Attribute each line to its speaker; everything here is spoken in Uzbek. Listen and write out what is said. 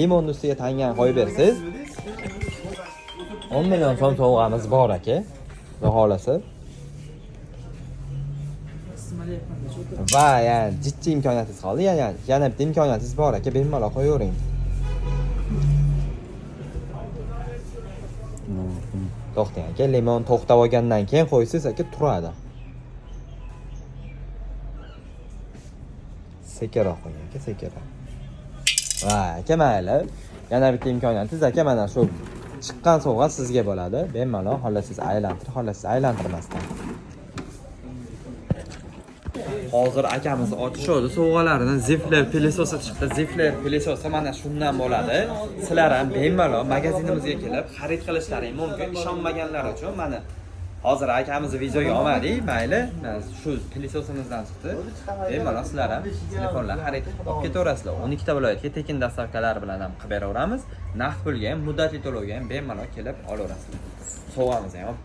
Speaker 1: Limonni ustiga tangan qo'yib bersiz. 10 million so'm sovg'amiz bor aka. Xudo xolasa. Va yani jiddiy imkoniyatingiz qoldi. Yana bitta imkoniyatingiz bor aka, bemalol qo'yavering. To'xtang aka, limon to'xtab olgandan keyin qo'ysiz aka, turadi. Sekinroq qo'ying aka, sekinroq. Va aka mayli. Yana bitta imkoniyatingiz aka, mana shu chiqqan sovg'a sizga bo'ladi. Bemalol xohlasangiz aylantirib, aylantirmasdan. Hozir akamiz otishadi sovg'alarini. Zifler pilisosi chiqdi. Zifler pilisosi mana shundan bo'ladi. Sizlar ham bemalol magazinimizga kelib xarid qilishlaring mumkin. Ishonmaganlar uchun mana hozir akamizni videoga olmadik, mayli. Shu pilisosimizdan chiqdi. Bemalol sizlar ham telefonlar xarid qilib ketaverasizlar. 12 ta viloyatga tekin dastavkalar bilan ham qilib beraveramiz. Naqd pulga ham, muddatli to'lovga ham bemalol kelib olaverasizlar. Sovg'amiz ham